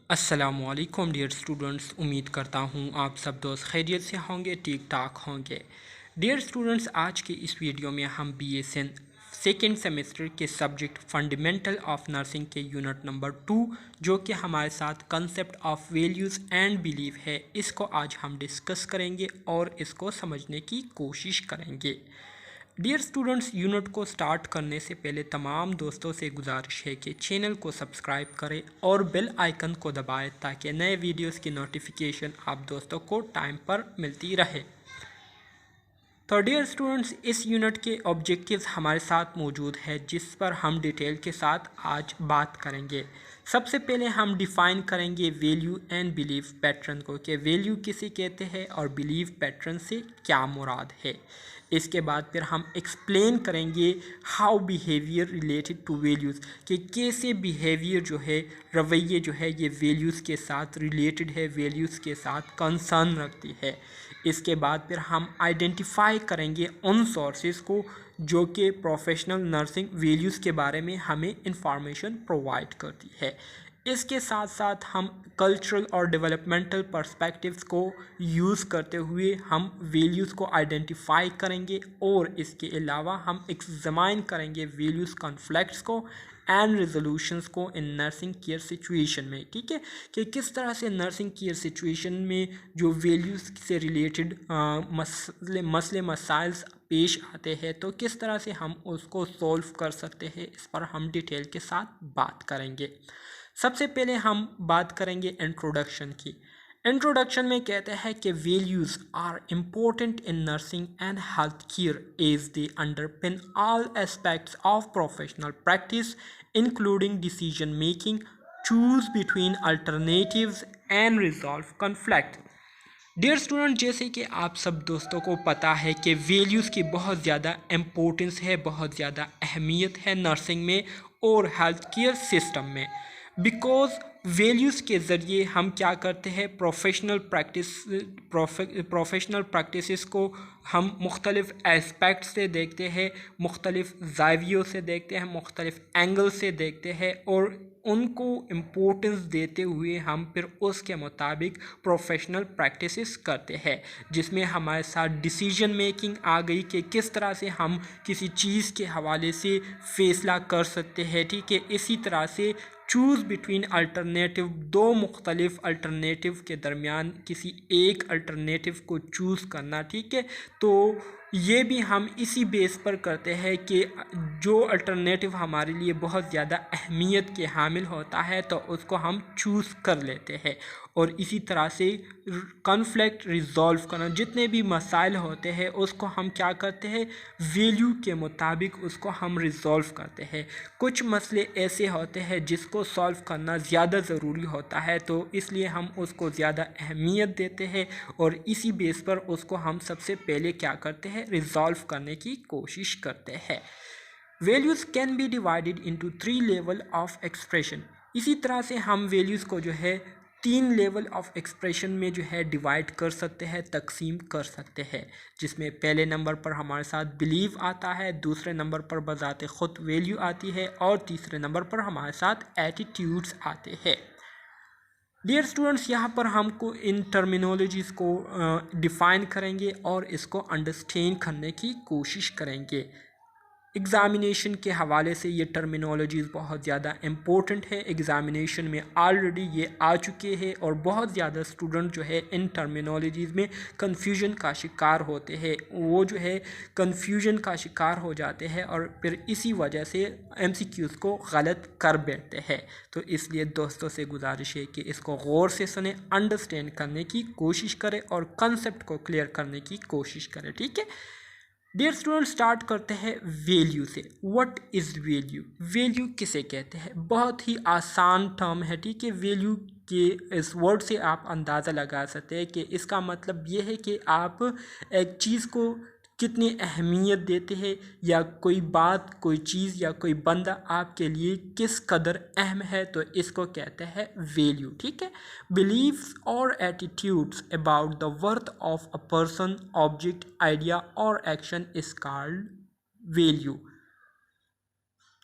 अस्सलामुअलैकुम dear students, उम्मीद करता हूँ आप सब दोस्त खैरियत से होंगे, ठीक ठाक होंगे। डियर स्टूडेंट्स, आज के इस वीडियो में हम BSN सेकेंड सेमेस्टर के सब्जेक्ट फंडामेंटल ऑफ नर्सिंग के यूनिट नंबर 2 जो कि हमारे साथ concept of values and believe है, इसको आज हम डिस्कस करेंगे और इसको समझने की कोशिश करेंगे। डियर स्टूडेंट्स, यूनिट को स्टार्ट करने से पहले तमाम दोस्तों से गुजारिश है कि चैनल को सब्सक्राइब करें और बेल आइकन को दबाएं ताकि नए वीडियोस की नोटिफिकेशन आप दोस्तों को टाइम पर मिलती रहे। तो डियर स्टूडेंट्स, इस यूनिट के ऑब्जेक्टिव्स हमारे साथ मौजूद है जिस पर हम डिटेल के साथ आज बात करेंगे। सबसे पहले हम डिफ़ाइन करेंगे वैल्यू एंड बिलीव पैटर्न को कि वैल्यू किसे कहते हैं और बिलीव पैटर्न से क्या मुराद है। इसके बाद फिर हम एक्सप्लेन करेंगे how behaviour related two values कि कैसे बिहेवियर जो है, रवैये जो है, ये वैल्यूज़ के साथ रिलेटेड है, वैल्यूज़ के साथ कंसर्न रखती है। इसके बाद फिर हम आइडेंटिफाई करेंगे उन सोर्सेज को जो कि प्रोफेशनल नर्सिंग वैल्यूज़ के बारे में हमें इंफॉर्मेशन प्रोवाइड करती है। इसके साथ साथ हम कल्चरल और डेवलपमेंटल पर्सपेक्टिव्स को यूज़ करते हुए हम वैल्यूज़ को आइडेंटिफाई करेंगे और इसके अलावा हम एग्जामाइन करेंगे वैल्यूज़ कॉन्फ्लिक्ट्स को एंड रेजोल्यूशंस को इन नर्सिंग केयर सिचुएशन में। ठीक है, कि किस तरह से नर्सिंग केयर सिचुएशन में जो वैल्यूज़ से रिलेटेड मसले मसाइल्स पेश आते हैं तो किस तरह से हम उसको सॉल्व कर सकते हैं, इस पर हम डिटेल के साथ बात करेंगे। सबसे पहले हम बात करेंगे इंट्रोडक्शन की। इंट्रोडक्शन में कहते हैं कि values are important in nursing and health care as they underpin all aspects of professional practice including decision making, choose between alternatives and resolve conflict. Dear student, जैसे कि आप सब दोस्तों को पता है कि वैल्यूज़ की बहुत ज़्यादा इम्पोर्टेंस है, बहुत ज़्यादा अहमियत है नर्सिंग में और हेल्थ केयर सिस्टम में। बिकॉज वैल्यूज़ के ज़रिए हम क्या करते हैं, प्रोफेशनल प्रैक्टिसेस को हम मुख्तलिफ़ एस्पेक्ट से देखते हैं, मुख्तलिफ़ ज़ावियों से देखते हैं, मुख्तलिफ़ एंगल से देखते हैं और उनको इम्पोर्टेंस देते हुए हम फिर उसके मुताबिक प्रोफेशनल प्रैक्टिसेस करते हैं, जिसमें हमारे साथ डिसीजन मेकिंग आ गई कि किस तरह से हम किसी चीज़ के हवाले से फ़ैसला कर सकते हैं। ठीक है, इसी तरह से चूज़ बिटवीन अल्टरनेटिव, दो मुख्तलिफ़ अल्टरनेटिव के दरमियान किसी एक अल्टरनेटिव को चूज़ करना। ठीक है, तो ये भी हम इसी बेस पर करते हैं कि जो अल्टरनेटिव हमारे लिए बहुत ज़्यादा अहमियत के हामिल होता है तो उसको हम चूज़ कर लेते हैं। और इसी तरह से कॉन्फ्लिक्ट रिजॉल्व करना, जितने भी मसाइल होते हैं उसको हम क्या करते हैं, वैल्यू के मुताबिक उसको हम रिजॉल्व करते हैं। कुछ मसले ऐसे होते हैं जिसको सॉल्व करना ज़्यादा ज़रूरी होता है तो इसलिए हम उसको ज़्यादा अहमियत देते हैं और इसी बेस पर उसको हम सबसे पहले क्या करते हैं, रिजॉल्व करने की कोशिश करते हैं। Values can be divided into 3 level of expression. इसी तरह से हम वैल्यूज़ को जो है 3 लेवल ऑफ एक्सप्रेशन में जो है डिवाइड कर सकते हैं, तकसीम कर सकते हैं, जिसमें पहले नंबर पर हमारे साथ बिलीव आता है, दूसरे नंबर पर बजाते खुद वैल्यू आती है और तीसरे नंबर पर हमारे साथ एटीट्यूड्स आते हैं। डियर स्टूडेंट्स, यहाँ पर हमको इन टर्मिनोलॉजीज़ को डिफ़ाइन करेंगे और इसको अंडरस्टैंड करने की कोशिश करेंगे। एग्ज़ामिनेशन के हवाले से ये टर्मिनोलॉजीज़ बहुत ज़्यादा इम्पोर्टेंट है। एग्ज़ामिनेशन में ऑलरेडी ये आ चुके हैं और बहुत ज़्यादा स्टूडेंट जो है इन टर्मिनोलॉजीज़ में कन्फ्यूजन का शिकार होते हैं, वो जो है कन्फ्यूजन का शिकार हो जाते हैं और फिर इसी वजह से MCQs को गलत कर बैठते हैं। तो इसलिए दोस्तों से गुजारिश है कि इसको गौर से सुने, अंडरस्टैंड करने की कोशिश करें और कंसेप्ट को क्लियर करने की कोशिश करें। ठीक है डियर स्टूडेंट, स्टार्ट करते हैं वैल्यू से। What is value? वैल्यू किसे कहते हैं? बहुत ही आसान टर्म है। ठीक है, वैल्यू के इस वर्ड से आप अंदाज़ा लगा सकते हैं कि इसका मतलब ये है कि आप एक चीज़ को कितनी अहमियत देते हैं या कोई बात, कोई चीज़ या कोई बंदा आपके लिए किस कदर अहम है, तो इसको कहते हैं वैल्यू। ठीक है, बिलीव्स और attitudes about the worth of a person, object, idea और एक्शन इज कॉल्ड वैल्यू।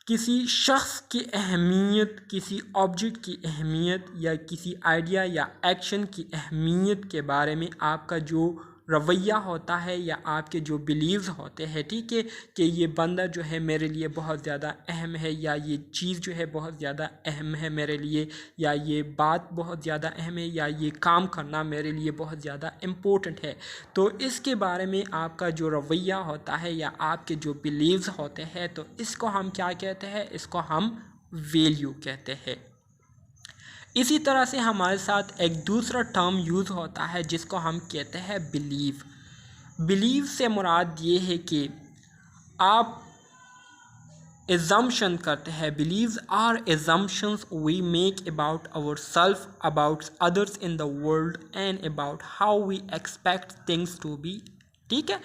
किसी शख्स की अहमियत, किसी ऑब्जेक्ट की अहमियत या किसी आइडिया या एक्शन की अहमियत के बारे में आपका जो रवैया होता है या आपके जो बिलीव्स होते हैं, ठीक है, कि ये बंदा जो है मेरे लिए बहुत ज़्यादा अहम है या ये चीज़ जो है बहुत ज़्यादा अहम है मेरे लिए, या ये बात बहुत ज़्यादा अहम है या ये काम करना मेरे लिए बहुत ज़्यादा इम्पोर्टेंट है। तो इसके बारे में आपका जो रवैया होता है या आपके जो बिलीव्स होते हैं, तो इसको हम क्या कहते हैं? इसको हम वैल्यू कहते हैं। इसी तरह से हमारे साथ एक दूसरा टर्म यूज़ होता है जिसको हम कहते हैं बिलीव। बिलीव से मुराद ये है कि आप एजम्पशन करते हैं। Beliefs are assumptions we make about our self, about others in the world and about how we expect things to be. ठीक है,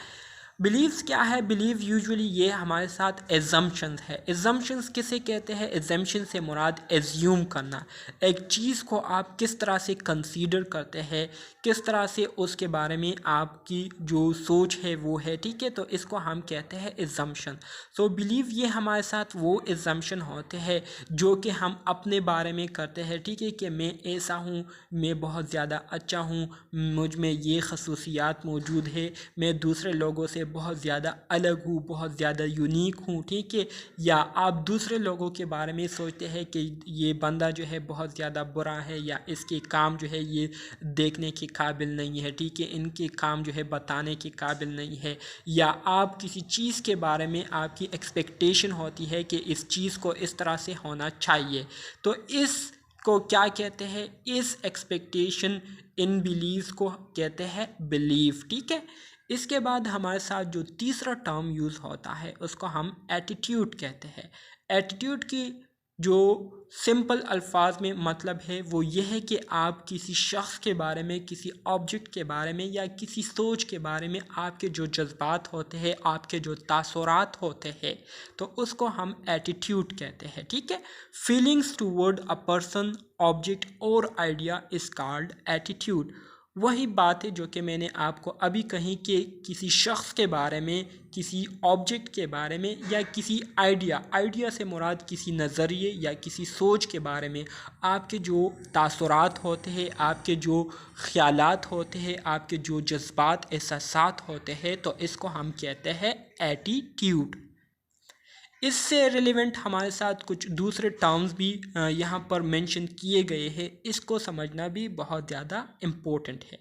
बिलीव्स क्या है? बिलीव यूजुअली ये हमारे साथ एजम्पशंस है। एजम्पशंस किसे कहते हैं? एजम्पशन से मुराद एज्यूम करना। एक चीज़ को आप किस तरह से कंसीडर करते हैं, किस तरह से उसके बारे में आपकी जो सोच है वो है, ठीक है, तो इसको हम कहते हैं एजम्पशन। सो बिलीव ये हमारे साथ वो एजम्पशन होते हैं जो कि हम अपने बारे में करते हैं, ठीक है, कि मैं ऐसा हूँ, मैं बहुत ज़्यादा अच्छा हूँ, मुझ में ये खसूसियात मौजूद है, मैं दूसरे लोगों से बहुत ज़्यादा अलग हूँ, बहुत ज़्यादा यूनिक हूँ, ठीक है। या आप दूसरे लोगों के बारे में सोचते हैं कि ये बंदा जो है बहुत ज़्यादा बुरा है या इसके काम जो है ये देखने के काबिल नहीं है, ठीक है, इनके काम जो है बताने के काबिल नहीं है। या आप किसी चीज़ के बारे में आपकी एक्सपेक्टेशन होती है कि इस चीज़ को इस तरह से होना चाहिए, तो इस को क्या कहते हैं? इस एक्सपेक्टेशन, इन बिलीव्स को कहते हैं बिलीव, ठीक है। इसके बाद हमारे साथ जो तीसरा टर्म यूज़ होता है उसको हम एटीट्यूड कहते हैं। एटीट्यूड की जो सिंपल अल्फाज में मतलब है वो ये है कि आप किसी शख्स के बारे में, किसी ऑब्जेक्ट के बारे में या किसी सोच के बारे में आपके जो जज्बात होते हैं, आपके जो तासुरात होते हैं, तो उसको हम एटीट्यूड कहते हैं, ठीक है। Feelings toward a person, object और आइडिया इज कॉल्ड एटीट्यूड। वही बात है जो कि मैंने आपको अभी कही कि किसी शख्स के बारे में, किसी ऑब्जेक्ट के बारे में या किसी आइडिया से मुराद किसी नज़रिए या किसी सोच के बारे में आपके जो तासुरात होते हैं, आपके जो ख़यालात होते हैं, आपके जो जज्बात, एहसासात होते हैं, तो इसको हम कहते हैं एटीट्यूड। इससे रिलेवेंट हमारे साथ कुछ दूसरे टर्म्स भी यहाँ पर मेंशन किए गए हैं, इसको समझना भी बहुत ज़्यादा इम्पोर्टेंट है।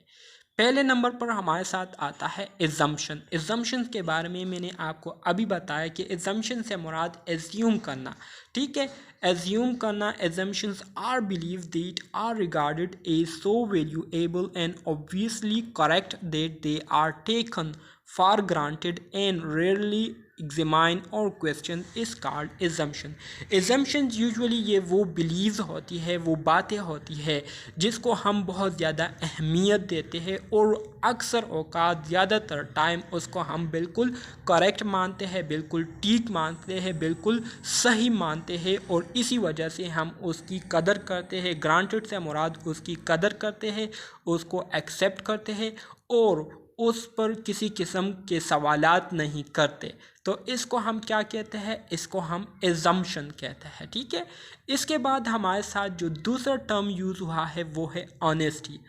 पहले नंबर पर हमारे साथ आता है एजम्पशन। एजम्पशन के बारे में मैंने आपको अभी बताया कि एजम्पशन से मुराद एज्यूम करना, ठीक है, एज्यूम करना। Assumptions are believe that are regarded as so valuable and obviously correct that they are taken for granted and rarely examine और question is called assumption. Assumption usually ये वो बिलीव्स होती है, वो बातें होती है जिसको हम बहुत ज़्यादा अहमियत देते हैं और अक्सर औकात ज़्यादातर टाइम उसको हम बिल्कुल करेक्ट मानते हैं, बिल्कुल ठीक मानते हैं, बिल्कुल सही मानते हैं और इसी वजह से हम उसकी कदर करते हैं। ग्रांटेड से मुराद उसकी कदर करते हैं, उसको एक्सेप्ट करते हैं और उस पर किसी किस्म के सवालात नहीं करते। तो इसको हम क्या कहते हैं? इसको हम एजम्पशन कहते हैं, ठीक है। इसके बाद हमारे साथ जो दूसरा टर्म यूज़ हुआ है वो है ऑनेस्टी।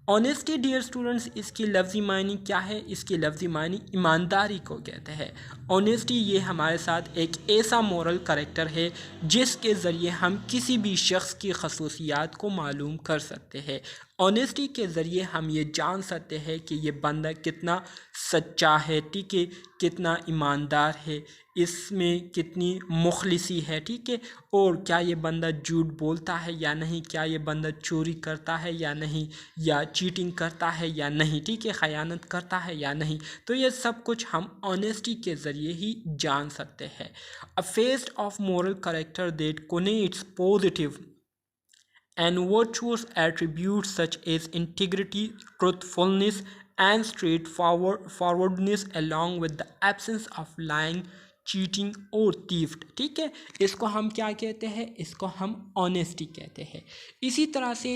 ऑनेस्टी डियर स्टूडेंट्स, इसकी लफ्ज़ी मायने क्या है? इसकी लफ्ज़ी मायने ईमानदारी को कहते हैं। ऑनेस्टी ये हमारे साथ एक ऐसा मॉरल करैक्टर है जिसके ज़रिए हम किसी भी शख्स की खसूसियात को मालूम कर सकते हैं। ऑनेस्टी के ज़रिए हम ये जान सकते हैं कि ये बंदा कितना सच्चा है, ठीक है, कितना ईमानदार है, इसमें कितनी मुखलिसी है, ठीक है, और क्या ये बंदा झूठ बोलता है या नहीं, क्या ये बंदा चोरी करता है या नहीं, या चीटिंग करता है या नहीं, ठीक है, ख़यानत करता है या नहीं। तो ये सब कुछ हम ऑनेस्टी के ज़रिए ही जान सकते हैं। A face of moral character that connotes positive and virtuous attributes such as integrity, truthfulness, and straightforwardness along with the absence of lying, cheating और थीफ्ट, ठीक है, इसको हम क्या कहते हैं? इसको हम ऑनेस्टी कहते हैं। इसी तरह से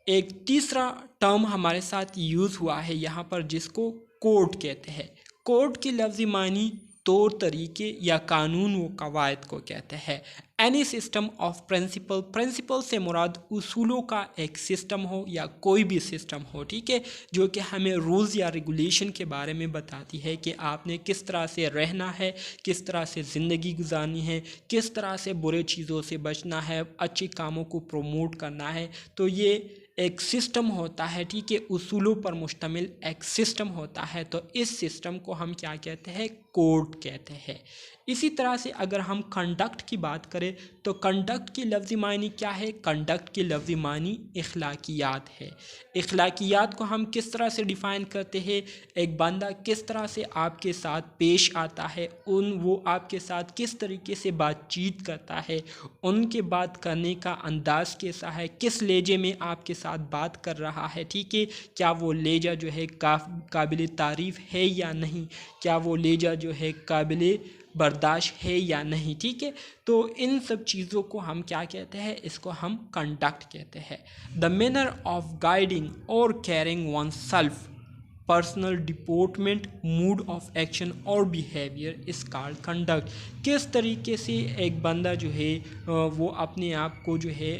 एक तीसरा टर्म हमारे साथ यूज़ हुआ है यहाँ पर जिसको कोड कहते हैं। कोड की लफ्ज़ी मानी तौर तरीके या कानून व कवायद को कहते हैं। Any system of principle, principle से मुराद उसूलों का एक सिस्टम हो या कोई भी सिस्टम हो, ठीक है, जो कि हमें रूल्स या रेगुलेशन के बारे में बताती है कि आपने किस तरह से रहना है, किस तरह से ज़िंदगी गुजारनी है, किस तरह से बुरे चीज़ों से बचना है, अच्छे कामों को प्रमोट करना है। तो ये एक सिस्टम होता है, ठीक है, उसूलों पर मुश्तमिल एक सिस्टम होता है। तो इस सिस्टम को हम क्या कहते हैं? कोड कहते हैं। इसी तरह से अगर हम कंडक्ट की बात करें तो कंडक्ट की लफ्ज़ी मानी क्या है? कंडक्ट की लफ्ज़ी मानी इखलाकियात है। इखलाकियात को हम किस तरह से डिफ़ाइन करते हैं? एक बंदा किस तरह से आपके साथ पेश आता है, वो आपके साथ किस तरीके से बातचीत करता है, उनके बात करने का अंदाज़ कैसा है, किस लहजे में आपके साथ बात कर रहा है, ठीक है, क्या वो लहजा जो है काबिल तारीफ़ है या नहीं, क्या वो लहजा जो है काबिल बर्दाश्त है या नहीं, ठीक है। तो इन सब चीज़ों को हम क्या कहते हैं? इसको हम कंडक्ट कहते हैं। द मैनर ऑफ गाइडिंग और caring oneself, personal deportment, mode of action और बिहेवियर इस कॉल्ड कंडक्ट। किस तरीके से एक बंदा जो है वो अपने आप को जो है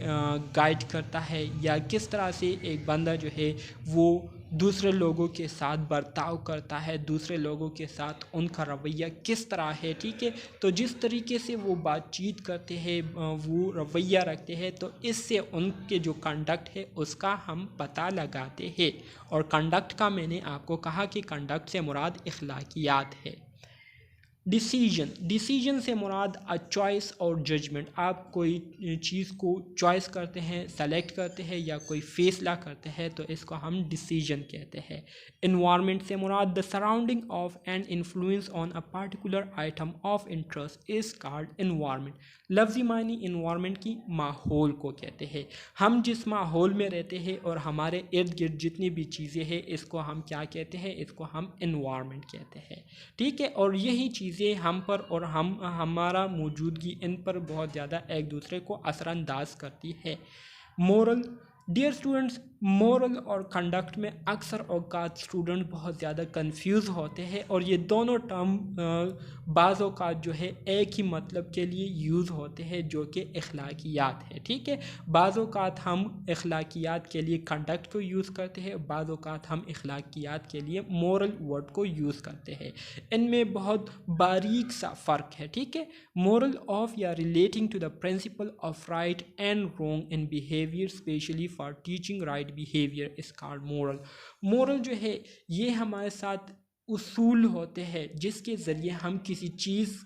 गाइड करता है, या किस तरह से एक बंदा जो है वो दूसरे लोगों के साथ बर्ताव करता है, दूसरे लोगों के साथ उनका रवैया किस तरह है, ठीक है। तो जिस तरीके से वो बातचीत करते हैं, वो रवैया रखते हैं, तो इससे उनके जो कंडक्ट है उसका हम पता लगाते हैं। और कंडक्ट का मैंने आपको कहा कि कंडक्ट से मुराद इखलाकियात है। डिसीजन, डिसीजन से मुराद अ चॉइस और जजमेंट। आप कोई चीज़ को चॉइस करते हैं, सेलेक्ट करते हैं या कोई फैसला करते हैं, तो इसको हम डिसीजन कहते हैं। इन्वायरमेंट से मुराद the surrounding of and influence on a particular item of interest is called environment. लफ्ज़ी मानी इन्वायरमेंट की माहौल को कहते हैं। हम जिस माहौल में रहते हैं और हमारे इर्द गिर्द जितनी भी चीज़ें हैं, इसको हम क्या कहते हैं? इसको हम इन्वायरमेंट कहते हैं, ठीक है। और यही चीज़ें हम पर और हमारा मौजूदगी इन पर बहुत ज़्यादा एक दूसरे को असरअंदाज करती है। मोरल, डियर स्टूडेंट्स, मोरल और कंडक्ट में अक्सर औकात स्टूडेंट बहुत ज़्यादा कंफ्यूज होते हैं, और ये दोनों टर्म बाज़ औकात जो है एक ही मतलब के लिए यूज़ होते हैं, जो कि इखलाकियात है, ठीक है। बाज़ औकात हम इखलाकियात के लिए कंडक्ट को यूज़ करते हैं, बाज़ औकात हम इखलाकियात के लिए मोरल वर्ड को यूज़ करते हैं। इनमें बहुत बारीक सा फ़र्क है, ठीक है। मोरल ऑफ या relating to the principle of right and wrong in behaviour, especially for teaching right behaviour is called moral. Moral जो है ये हमारे साथ उसूल होते हैं जिसके ज़रिए हम किसी चीज़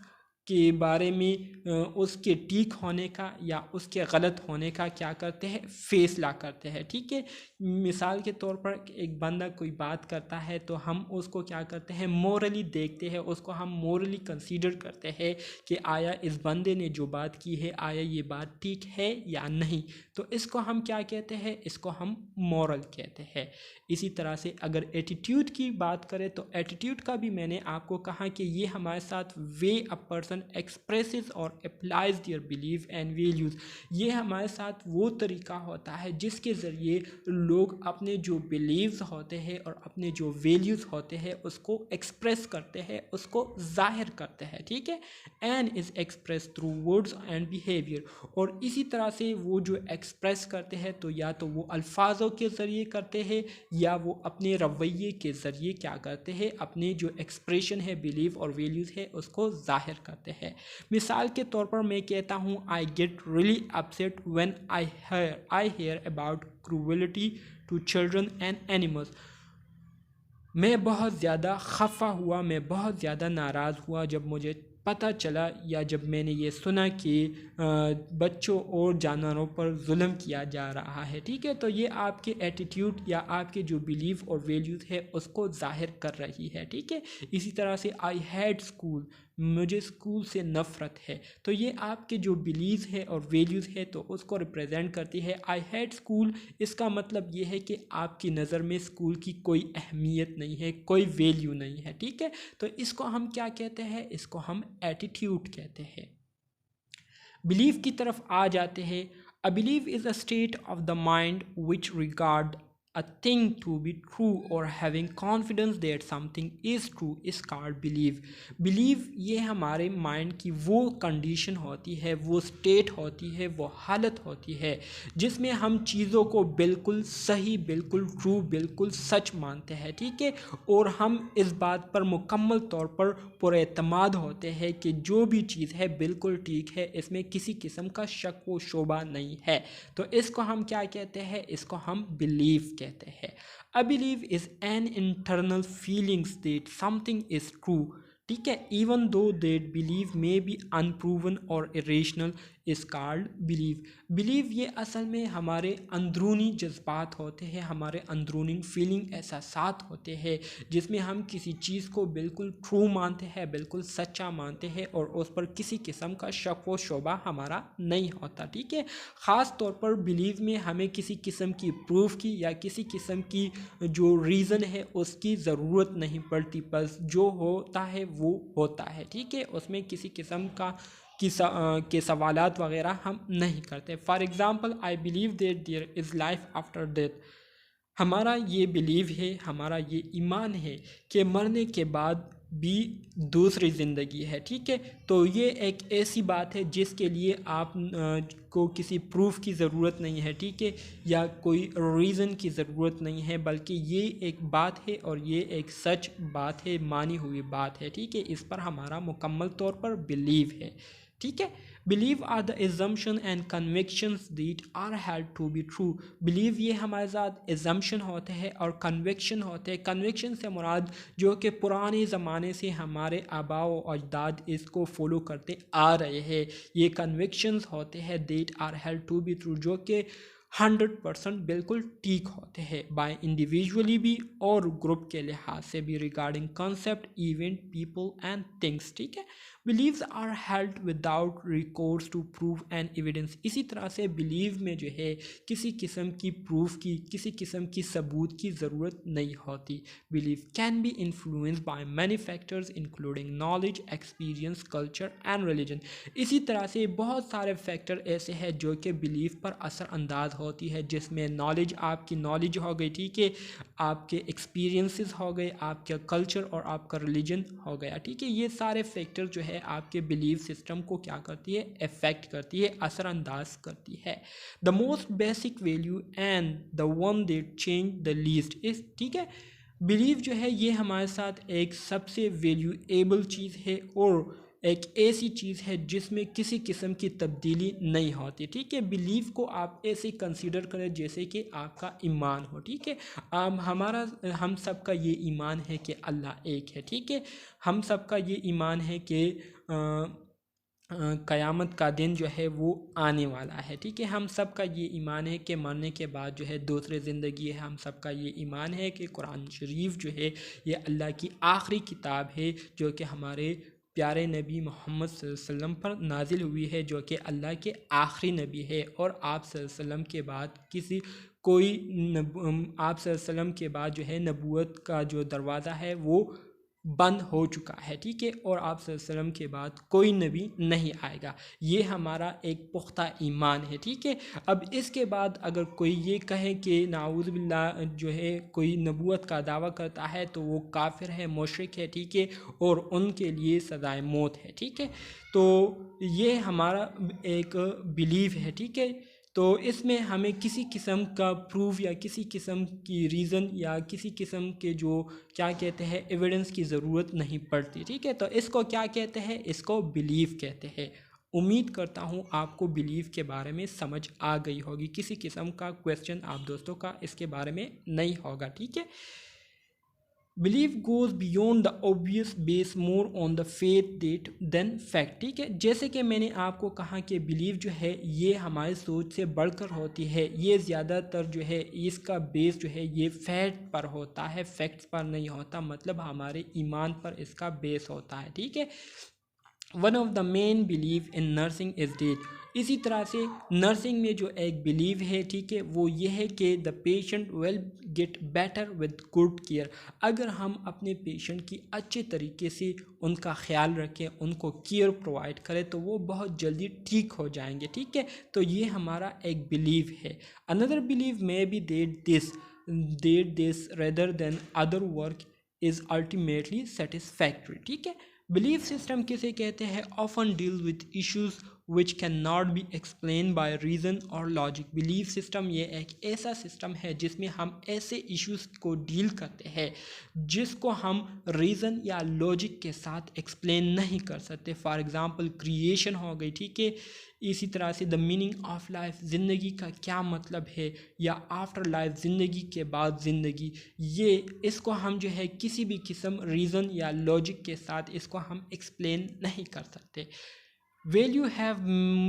के बारे में उसके ठीक होने का या उसके गलत होने का क्या करते हैं? फैसला करते हैं, ठीक है। मिसाल के तौर पर एक बंदा कोई बात करता है तो हम उसको क्या करते हैं? मोरली देखते हैं, उसको हम मोरली कंसीडर करते हैं कि आया इस बंदे ने जो बात की है, आया ये बात ठीक है या नहीं। तो इसको हम क्या कहते हैं? इसको हम मोरल कहते हैं। इसी तरह से अगर एटीट्यूड की बात करें तो एटीट्यूड का भी मैंने आपको कहा कि ये हमारे साथ वे अ पर्सन एक्सप्रेसेस और applies their belief and values, ये हमारे साथ वो तरीका होता है जिसके ज़रिए लोग अपने जो बिलीव्स होते हैं और अपने जो वैल्यूज़ होते हैं उसको एक्सप्रेस करते हैं, उसको जाहिर करते हैं, ठीक है। And is express through words and behaviour, और इसी तरह से वो जो एक्सप्रेस करते हैं तो या तो वो अल्फाजों के ज़रिए करते हैं या वो अपने रवैये के ज़रिए क्या करते हैं? अपने जो एक्सप्रेशन है, बिलीव और वैल्यूज़ है, उसको जाहिर करते हैं। मिसाल के तौर पर मैं कहता हूँ I get really upset when I hear about cruelty to children and animals. मैं बहुत ज़्यादा खफा हुआ, मैं बहुत ज़्यादा नाराज़ हुआ जब मुझे पता चला या जब मैंने ये सुना कि बच्चों और जानवरों पर जुल्म किया जा रहा है, ठीक है। तो ये आपके एटीट्यूड या आपके जो बिलीव और वैल्यूज़ है उसको जाहिर कर रही है, ठीक है। इसी तरह से आई हैड स्कूल, मुझे स्कूल से नफ़रत है, तो ये आपके जो बिलीव है और वैल्यूज़ है तो उसको रिप्रेजेंट करती है। आई हैड स्कूल, इसका मतलब ये है कि आपकी नज़र में स्कूल की कोई अहमियत नहीं है, कोई वैल्यू नहीं है, ठीक है। तो इसको हम क्या कहते हैं? इसको हम एटीट्यूड कहते हैं। बिलीव की तरफ आ जाते हैं। A believe is a state of the mind which regard a thing to be true or having confidence that something is true is called belief. belief ये हमारे माइंड की वो कंडीशन होती है, वो स्टेट होती है, वो हालत होती है जिसमें हम चीज़ों को बिल्कुल सही, बिल्कुल ट्रू, बिल्कुल सच मानते हैं, ठीक है। और हम इस बात पर मुकम्मल तौर पर पुरएतमाद होते हैं कि जो भी चीज़ है बिल्कुल ठीक है, इसमें किसी किस्म का शक व शोबा नहीं है। तो इसको हम क्या कहते हैं? इसको हम बिलीव कहते हैं। A believe is an internal feelings that something is true, ठीक है, even though that believe may be unproven और irrational is called believe. Believe ये असल में हमारे अंदरूनी जज्बात होते हैं, हमारे अंदरूनी फीलिंग एहसासात होते हैं जिसमें हम किसी चीज़ को बिल्कुल ट्रू मानते हैं, बिल्कुल सच्चा मानते हैं और उस पर किसी किस्म का शक व शोबा हमारा नहीं होता, ठीक है। ख़ास तौर पर बिलीव में हमें किसी किस्म की प्रूफ की या किसी किस्म की जो रीज़न है उसकी ज़रूरत नहीं पड़ती, बस जो होता है वो होता है, ठीक है। उसमें किसी किस्म का के सवालात वगैरह हम नहीं करते। For example, I believe that there is life after death. हमारा ये बिलीव है, हमारा ये ईमान है कि मरने के बाद भी दूसरी ज़िंदगी है, ठीक है। तो ये एक ऐसी बात है जिसके लिए आप को किसी प्रूफ की ज़रूरत नहीं है, ठीक है, या कोई रीज़न की ज़रूरत नहीं है, बल्कि ये एक बात है और ये एक सच बात है, मानी हुई बात है, ठीक है। इस पर हमारा मुकम्मल तौर पर बिलीव है, ठीक है। Believe are the assumption and convictions that are held to be true. Believe ये हमारे साथ एजम्पशन होते हैं और कन्विक्शन होते हैं। कन्विक्शन से मुराद जो कि पुराने ज़माने से हमारे आबा व अजदाद इसको फॉलो करते आ रहे हैं, ये कन्विक्शंस होते हैं that are held to be true, जो कि 100% बिल्कुल ठीक होते हैं बाय इंडिविजुअली भी और ग्रुप के लिहाज से भी, regarding concept, event, people and things, ठीक है। Beliefs are held without recourse to prove and evidence. इसी तरह से बिलीव में जो है किसी किस्म की प्रूफ की, किसी किस्म की सबूत की ज़रूरत नहीं होती। Believe can be influenced by many factors including knowledge, experience, culture and religion. इसी तरह से बहुत सारे फैक्टर ऐसे हैं जो कि बिलीव पर असरअंदाज होती है, जिसमें नॉलेज, आपकी नॉलेज हो गई, ठीक है, आपके एक्सपीरियंसेस हो गए, आपका कल्चर और आपका रिलीजन हो गया, ठीक है। ये सारे फैक्टर जो है आपके बिलीव सिस्टम को क्या करती है? इफेक्ट करती है, असरअंदाज करती है। The most basic value and the one that change the least is, ठीक है, बिलीव जो है ये हमारे साथ एक सबसे वैल्यूएबल चीज़ है और एक ऐसी चीज़ है जिसमें किसी किस्म की तब्दीली नहीं होती, ठीक है। बिलीव को आप ऐसे कंसीडर करें जैसे कि आपका ईमान हो, ठीक है। हम सब का ये ईमान है कि अल्लाह एक है, ठीक है। हम सब का ये ईमान है कि क़यामत का दिन जो है वो आने वाला है, ठीक है। हम सब का ये ईमान है कि मरने के बाद जो है दूसरी ज़िंदगी है। हम सब का ये ईमान है कि कुरान शरीफ जो है ये अल्लाह की आखिरी किताब है जो कि हमारे प्यारे नबी मोहम्मद सल्लल्लाहु अलैहि वसल्लम पर नाजिल हुई है, जो कि अल्लाह के आखिरी नबी है। और आप सल्लल्लाहु अलैहि वसल्लम के बाद आप सल्लल्लाहु अलैहि वसल्लम के बाद जो है नबूवत का जो दरवाज़ा है वो बंद हो चुका है, ठीक है। और आप सल्लल्लाहु अलैहि वसल्लम के बाद कोई नबी नहीं आएगा। ये हमारा एक पुख्ता ईमान है, ठीक है। अब इसके बाद अगर कोई ये कहे कि नाऊज़ बिल्लाह जो है कोई नबूवत का दावा करता है तो वो काफिर है, मुशरिक है, ठीक है, और उनके लिए सज़ाए मौत है, ठीक है। तो ये हमारा एक बिलीव है, ठीक है। तो इसमें हमें किसी किस्म का प्रूफ या किसी किस्म की रीज़न या किसी किस्म के जो क्या कहते हैं एविडेंस की ज़रूरत नहीं पड़ती, ठीक है। तो इसको क्या कहते हैं? इसको बिलीव कहते हैं। उम्मीद करता हूँ आपको बिलीव के बारे में समझ आ गई होगी। किसी किस्म का क्वेश्चन आप दोस्तों का इसके बारे में नहीं होगा, ठीक है। Believe goes beyond the obvious base more on the faith that than fact, ठीक है। जैसे कि मैंने आपको कहा कि बिलीव जो है ये हमारी सोच से बढ़कर होती है। ये ज़्यादातर जो है इसका बेस जो है ये फैक्ट पर होता है, फैक्ट्स पर नहीं होता, मतलब हमारे ईमान पर इसका बेस होता है, ठीक है। One of the main believe in nursing is that. इसी तरह से नर्सिंग में जो एक बिलीव है, ठीक है, वो ये है कि the patient will get better with good care. अगर हम अपने पेशेंट की अच्छे तरीके से उनका ख्याल रखें, उनको केयर प्रोवाइड करें तो वो बहुत जल्दी ठीक हो जाएंगे, ठीक है। तो ये हमारा एक बिलीव है। Another believe may B that this did this rather than other work is ultimately satisfactory. ठीक है, बिलीफ सिस्टम किसे कहते हैं? Often deal with issues which can not be explain by reason और लॉजिक। बिलीफ सिस्टम ये एक ऐसा system है जिसमें हम ऐसे इश्यूज को डील करते हैं जिसको हम रीज़न या लॉजिक के साथ एक्सप्लेन नहीं कर सकते। फॉर एग्ज़ाम्पल क्रिएशन हो गई, ठीक है, इसी तरह से द मीनिंग ऑफ लाइफ, ज़िंदगी का क्या मतलब है, या आफ्टर लाइफ, ज़िंदगी के बाद ज़िंदगी, ये इसको हम जो है किसी भी किस्म रीज़न या लॉजिक के साथ इसको हम एक्सप्लेन नहीं कर सकते। Value have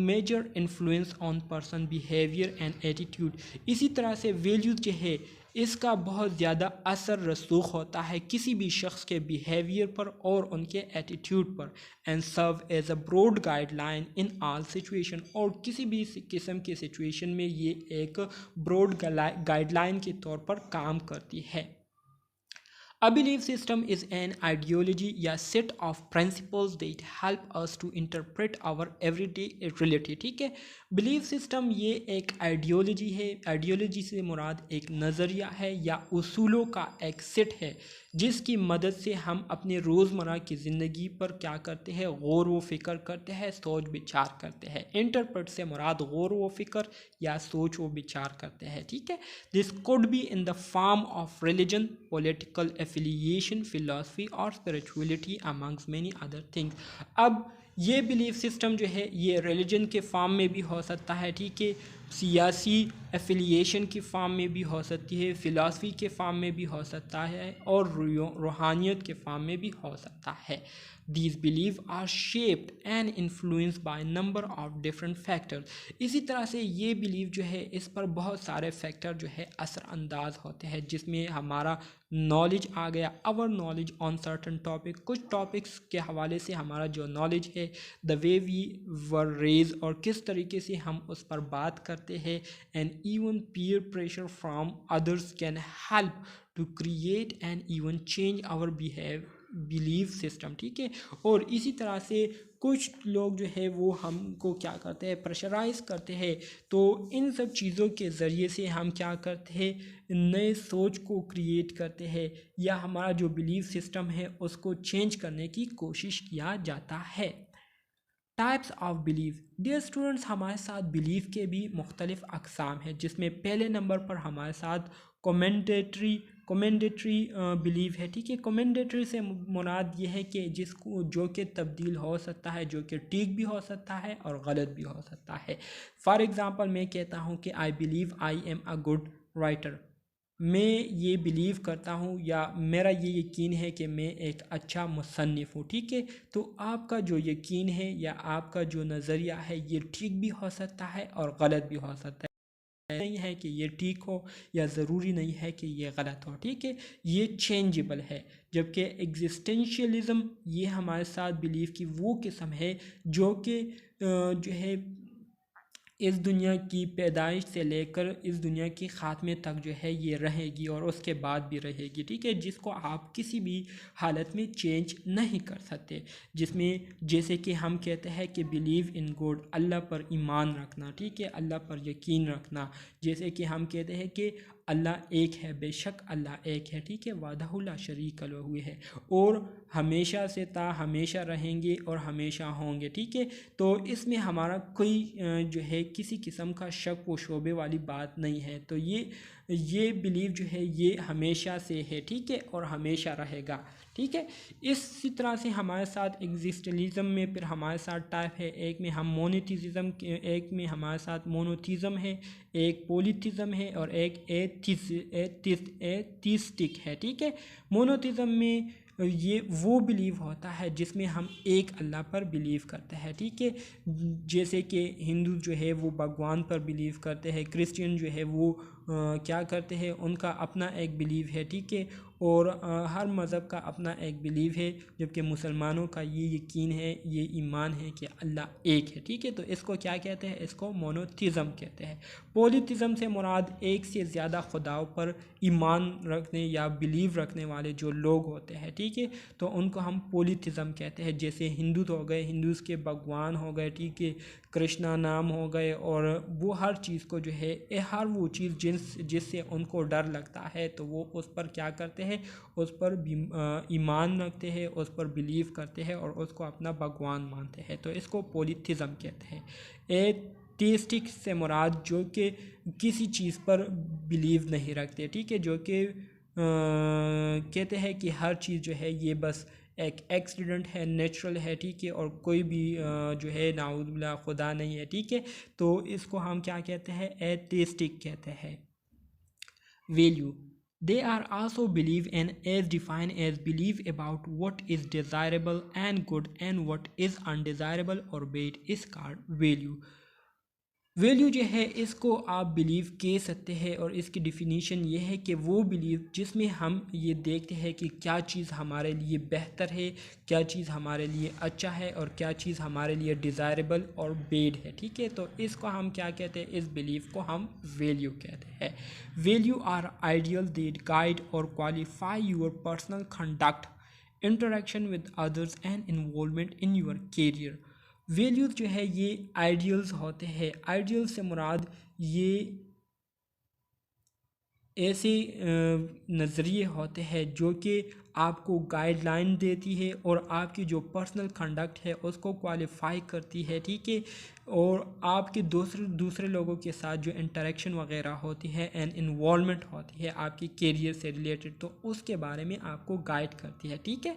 major influence on person behaviour and attitude. इसी तरह से वैल्यू जो है इसका बहुत ज़्यादा असर रसूख होता है किसी भी शख्स के बिहेवियर पर और उनके एटीट्यूड पर। And serve as a broad guideline in all situation, और किसी भी किस्म की सिचुएशन में ये एक ब्रॉड गाइडलाइन के तौर पर काम करती है। A belief system is an ideology या set of principles that help us to interpret our everyday reality। ठीक है, बिलीफ सिस्टम ये एक आइडियोलॉजी है। आइडियोलॉजी से मुराद एक नज़रिया है या उसूलों का एक सेट है जिसकी मदद से हम अपने रोज़मर्रा की ज़िंदगी पर क्या करते हैं? गौर व फिक्र करते हैं, सोच विचार करते हैं। इंटरप्रेट से मुराद गौर व फिक्र या सोच व विचार करते हैं। ठीक है, this could be in the form of religion, political affiliation, philosophy और spirituality amongst many other things. अब ये बिलीफ सिस्टम जो है ये रिलीजन के फॉर्म में भी हो सकता है, ठीक है, सियासी एफिलिएशन की फॉर्म में भी हो सकती है, फ़िलासफ़ी के फॉर्म में भी हो सकता है, और रूहानियत के फॉर्म में भी हो सकता है। These beliefs are shaped and influenced by number of different factors। इसी तरह से ये बिलीव जो है इस पर बहुत सारे फैक्टर जो है असरअंदाज होते हैं, जिसमें हमारा नॉलेज आ गया, our knowledge on certain topic. कुछ टॉपिक्स के हवाले से हमारा जो नॉलेज है, the way we were raised, और किस तरीके से हम उस पर बात करते हैं, and even peer pressure from others can help to create and even change our belief system. ठीक है, और इसी तरह से कुछ लोग जो है वो हमको क्या करते हैं? प्रेशराइज करते हैं। तो इन सब चीज़ों के ज़रिए से हम क्या करते हैं? नए सोच को क्रिएट करते हैं, या हमारा जो बिलीफ सिस्टम है उसको चेंज करने की कोशिश किया जाता है। Types of belief. Dear students, हमारे साथ बिलीफ के भी मुख्तलिफ अक़साम हैं, जिसमें पहले नंबर पर हमारे साथ कमेंडेटरी बिलीव है। ठीक है, कमेंडेटरी से मुराद ये है कि जिसको जो कि तब्दील हो सकता है, जो कि ठीक भी हो सकता है और गलत भी हो सकता है। फॉर एग्ज़ाम्पल, मैं कहता हूँ कि I believe I am a good writer. मैं ये बिलीव करता हूँ या मेरा ये यकीन है कि मैं एक अच्छा मुसन्निफ़ हूँ। ठीक है, तो आपका जो यकीन है या आपका जो नज़रिया है ये ठीक भी हो सकता है और गलत भी हो सकता है। नहीं है कि ये ठीक हो या ज़रूरी नहीं है कि ये गलत हो। ठीक है, ये चेंजेबल है। जबकि एग्जिस्टेंशियलिज़म ये हमारे साथ बिलीफ की वो किस्म है जो कि जो है इस दुनिया की पैदाइश से लेकर इस दुनिया के ख़ात्मे तक जो है ये रहेगी और उसके बाद भी रहेगी। ठीक है, जिसको आप किसी भी हालत में चेंज नहीं कर सकते। जिसमें जैसे कि हम कहते हैं कि बिलीव इन गॉड, अल्लाह पर ईमान रखना। ठीक है, अल्लाह पर यकीन रखना। जैसे कि हम कहते हैं कि अल्लाह एक है, बेशक अल्लाह एक है। ठीक है, वादहु ला शरीक लहू है, और हमेशा से ता हमेशा रहेंगे और हमेशा होंगे। ठीक है, तो इसमें हमारा कोई जो है किसी किस्म का शक व शोबे वाली बात नहीं है। तो ये बिलीव जो है ये हमेशा से है। ठीक है, और हमेशा रहेगा। ठीक है, इसी तरह से हमारे साथ एग्जिस्टेंशलिज्म में फिर हमारे साथ टाइप है। एक में हम मोनोथिज्म, एक में हमारे साथ मोनोथिज्म है, एक पॉलीथिज्म है, और एक एथिस्टिक है। ठीक है, मोनोथिज्म में ये वो बिलीव होता है जिसमें हम एक अल्लाह पर बिलीव करते हैं। ठीक है, जैसे कि हिंदू जो है वो भगवान पर बिलीव करते हैं, क्रिश्चियन जो है वो क्या करते हैं, उनका अपना एक बिलीव है। ठीक है, और हर मज़हब का अपना एक बिलीव है, जबकि मुसलमानों का ये यकीन है, ये ईमान है कि अल्लाह एक है। ठीक है, तो इसको क्या कहते हैं? इसको मोनोथिज़म कहते हैं। पॉलीथिज़म से मुराद एक से ज़्यादा खुदाओं पर ईमान रखने या बिलीव रखने वाले जो लोग होते हैं। ठीक है, तो उनको हम पॉलीथिज़म कहते हैं। जैसे हिंदू तो हो गए, हिंदूज़ के भगवान हो गए। ठीक है, कृष्णा नाम हो गए, और वो हर चीज़ को जो है हर वो चीज़ जिससे उनको डर लगता है तो वो उस पर क्या करते हैं, उस पर ईमान रखते हैं, उस पर बिलीव करते हैं और उसको अपना भगवान मानते हैं। तो इसको पॉलीथिज्म कहते हैं। एथिस्टिक से मुराद जो कि किसी चीज़ पर बिलीव नहीं रखते, ठीक है, जो कि कहते हैं कि हर चीज़ जो है ये बस एक एक्सीडेंट है, नेचुरल है, ठीक है, और कोई भी जो है नाउज़ुबिल्लाह खुदा नहीं है, ठीक है। तो इसको हम क्या कहते हैं, एथिस्टिक कहते हैं। Value, they are also believe and as defined as belief about what is desirable and good and what is undesirable or bad is called value। Value जो है इसको आप बिलीव कह सकते हैं, और इसकी डिफिनीशन ये है कि वो बिलीव जिसमें हम ये देखते हैं कि क्या चीज़ हमारे लिए बेहतर है, क्या चीज़ हमारे लिए अच्छा है, और क्या चीज़ हमारे लिए डिज़ायरेबल और बेड है, ठीक है। तो इसको हम क्या कहते हैं, इस बिलीव को हम वैल्यू कहते हैं। Value are ideal that guide और qualify your personal conduct, interaction with others and involvement in your career. Values जो है ये आइडियल्स होते हैं। आइडियल्स से मुराद ये ऐसे नज़रिए होते हैं जो कि आपको गाइडलाइन देती है और आपकी जो पर्सनल कंडक्ट है उसको क्वालिफाई करती है, ठीक है, और आपके दूसरे लोगों के साथ जो इंटरेक्शन वगैरह होती है एंड इन्वॉल्वमेंट होती है आपकी कैरियर से रिलेटेड, तो उसके बारे में आपको गाइड करती है, ठीक है।